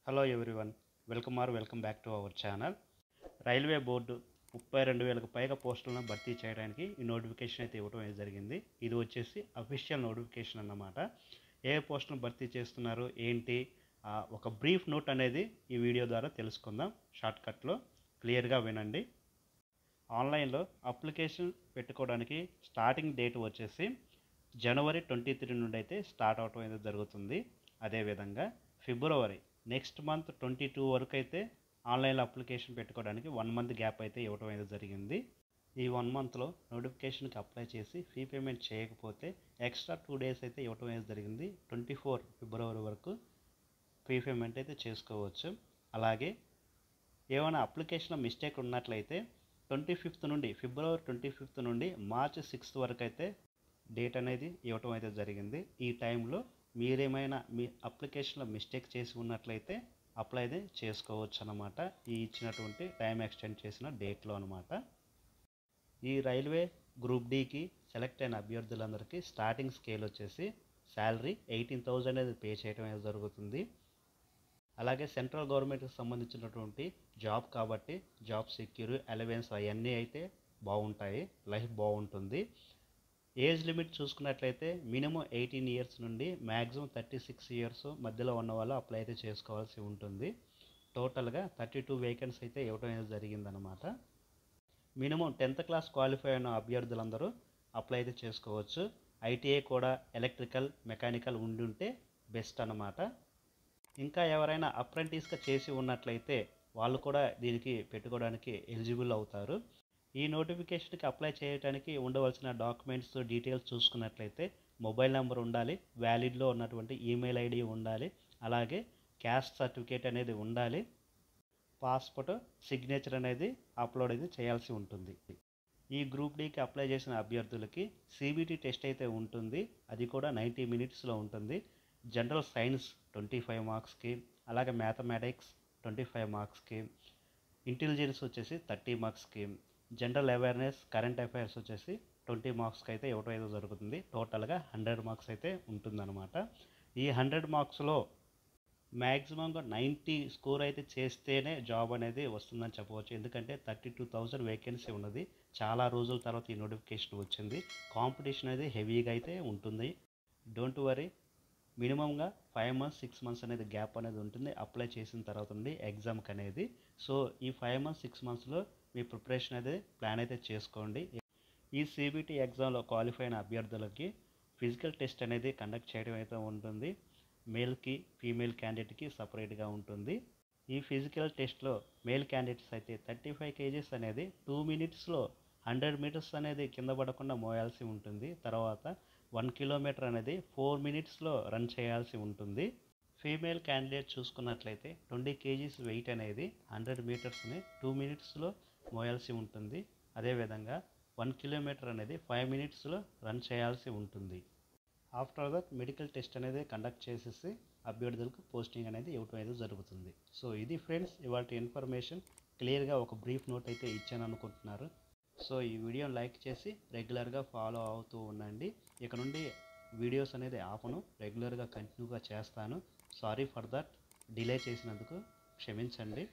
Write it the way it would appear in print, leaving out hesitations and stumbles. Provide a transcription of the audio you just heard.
Hello everyone, welcome back to our channel. Railway board 32,000కు పైగా పోస్టులను భర్తీ చేయడానికి ఈ నోటిఫికేషన్ అయితే ఇవ్వడం జరిగింది. ఇది వచ్చేసి అఫీషియల్ నోటిఫికేషన్ అన్నమాట. ఏ పోస్టులను భర్తీ చేస్తున్నారు ఏంటి ఒక బ్రీఫ్ నోట్ అనేది ఈ వీడియో ద్వారా తెలుసుకుందాం. షార్ట్కట్లో క్లియర్గా వినండి. ఆన్లైన్లో అప్లికేషన్ పెట్టుకోవడానికి స్టార్టింగ్ డేట్ వచ్చేసి జనవరి 23 నుండి అయితే స్టార్ట్ అవటం అయితే జరుగుతుంది. అదేవిధంగా ఫిబ్రవరి నెక్స్ట్ మంత్ 22 వరకు అయితే ఆన్లైన్లో అప్లికేషన్ పెట్టుకోవడానికి 1 మంత్ గ్యాప్ అయితే ఇవ్వడం అయితే జరిగింది. ఈ 1 మంత్లో నోటిఫికేషన్కి అప్లై చేసి ఫీ పేమెంట్ చేయకపోతే ఎక్స్ట్రా 2 డేస్ అయితే ఇవ్వడం అయితే జరిగింది. 24 ఫిబ్రవరి వరకు ఫీ పేమెంట్ అయితే చేసుకోవచ్చు. అలాగే ఏమైనా అప్లికేషన్లో మిస్టేక్ ఉన్నట్లయితే ఫిబ్రవరి 25 నుండి మార్చి 6 వరకు అయితే డేట్ అనేది ఇవ్వటం అయితే జరిగింది. ఈ టైంలో మీరేమైనా మీ అప్లికేషన్లో మిస్టేక్ చేసి ఉన్నట్లయితే అప్లై అయితే చేసుకోవచ్చు అన్నమాట. ఈ ఇచ్చినటువంటి టైం ఎక్స్టెండ్ చేసిన డేట్లో అనమాట. ఈ రైల్వే గ్రూప్ డికి సెలెక్ట్ అయిన అభ్యర్థులందరికీ స్టార్టింగ్ స్కేల్ వచ్చేసి శాలరీ 18,000 అనేది పే చేయడం అనేది జరుగుతుంది. అలాగే సెంట్రల్ గవర్నమెంట్కి సంబంధించినటువంటి జాబ్ కాబట్టి జాబ్ సెక్యూర్ అలవెన్స్ అవన్నీ అయితే బాగుంటాయి, లైఫ్ బాగుంటుంది. ఏజ్ లిమిట్ చూసుకున్నట్లయితే మినిమం 18 ఇయర్స్ నుండి మ్యాక్సిమం 36 ఇయర్స్ మధ్యలో ఉన్న వాళ్ళు అప్లై అయితే చేసుకోవాల్సి ఉంటుంది. టోటల్గా 32 వేకెన్సీ అయితే ఇవ్వడం అనేది జరిగిందనమాట. మినిమం 10th క్లాస్ క్వాలిఫై అయిన అభ్యర్థులందరూ అప్లై అయితే చేసుకోవచ్చు. ఐటీఐ కూడా ఎలక్ట్రికల్ మెకానికల్ ఉంటే బెస్ట్ అన్నమాట. ఇంకా ఎవరైనా అప్రెంటిస్గా చేసి ఉన్నట్లయితే వాళ్ళు కూడా దీనికి పెట్టుకోవడానికి ఎలిజిబుల్ అవుతారు. ఈ నోటిఫికేషన్కి అప్లై చేయడానికి ఉండవలసిన డాక్యుమెంట్స్ డీటెయిల్స్ చూసుకున్నట్లయితే మొబైల్ నెంబర్ ఉండాలి, వ్యాలిడ్లో ఉన్నటువంటి ఈమెయిల్ ఐడి ఉండాలి, అలాగే క్యాస్ట్ సర్టిఫికేట్ అనేది ఉండాలి, పాస్పోర్ట్ సిగ్నేచర్ అనేది అప్లోడ్ అయితే చేయాల్సి ఉంటుంది. ఈ గ్రూప్ డికి అప్లై చేసిన అభ్యర్థులకి సిబిటి టెస్ట్ అయితే ఉంటుంది. అది కూడా 90 మినిట్స్లో ఉంటుంది. జనరల్ సైన్స్ 25 మార్క్స్కి, అలాగే మ్యాథమెటిక్స్ 25 మార్క్స్కి, ఇంటెలిజెన్స్ వచ్చేసి 30 మార్క్స్కి, జనరల్ అవేర్నెస్ కరెంట్ అఫైర్స్ వచ్చేసి 20 మార్క్స్కి అయితే ఇవ్వడం అయితే జరుగుతుంది. టోటల్గా 100 మార్క్స్ అయితే ఉంటుందన్నమాట. ఈ 100 మార్క్స్లో మ్యాక్సిమంగా 90 స్కోర్ అయితే చేస్తేనే జాబ్ అనేది వస్తుందని చెప్పవచ్చు. ఎందుకంటే 32,000 వేకెన్సీ ఉన్నది. చాలా రోజుల తర్వాత ఈ నోటిఫికేషన్ వచ్చింది. కాంపిటీషన్ అనేది హెవీగా అయితే ఉంటుంది. డోంట్ వరీ, మినిమంగా 5 మంత్స్ 6 మంత్స్ అనేది గ్యాప్ అనేది ఉంటుంది అప్లై చేసిన తర్వాత నుండి ఎగ్జామ్కి అనేది. సో ఈ 5 మంత్స్ 6 మంత్స్లో మీ ప్రిపరేషన్ అయితే ప్లాన్ అయితే చేసుకోండి. ఈ సిబిటి ఎగ్జామ్లో క్వాలిఫై అయిన అభ్యర్థులకి ఫిజికల్ టెస్ట్ అనేది కండక్ట్ చేయడం అయితే ఉంటుంది. మేల్కి ఫీమేల్ క్యాండిడేట్కి సపరేట్గా ఉంటుంది. ఈ ఫిజికల్ టెస్ట్లో మేల్ క్యాండిడేట్స్ అయితే 35 kgs అనేది 2 మినిట్స్లో 100 మీటర్స్ అనేది కింద పడకుండా మోయాల్సి ఉంటుంది. తర్వాత 1 కిలోమీటర్ అనేది 4 మినిట్స్లో రన్ చేయాల్సి ఉంటుంది. ఫీమేల్ క్యాండిడేట్ చూసుకున్నట్లయితే 20 kgs వెయిట్ అనేది 100 మీటర్స్ని 2 మినిట్స్లో మోయాల్సి ఉంటుంది. అదేవిధంగా 1 కిలోమీటర్ అనేది 5 మినిట్స్లో రన్ చేయాల్సి ఉంటుంది. ఆఫ్టర్ దట్ మెడికల్ టెస్ట్ అనేది కండక్ట్ చేసేసి అభ్యర్థులకు పోస్టింగ్ అనేది ఇవ్వడం అయితే జరుగుతుంది. సో ఇది ఫ్రెండ్స్ ఇవాళ ఇన్ఫర్మేషన్. క్లియర్గా ఒక బ్రీఫ్ నోట్ అయితే ఇచ్చాను అనుకుంటున్నారు. సో ఈ వీడియోని లైక్ చేసి రెగ్యులర్గా ఫాలో అవుతూ ఉండండి. ఇక నుండి వీడియోస్ అనేది ఆపను, రెగ్యులర్గా కంటిన్యూగా చేస్తాను. సారీ ఫర్ దట్, డిలే చేసినందుకు క్షమించండి.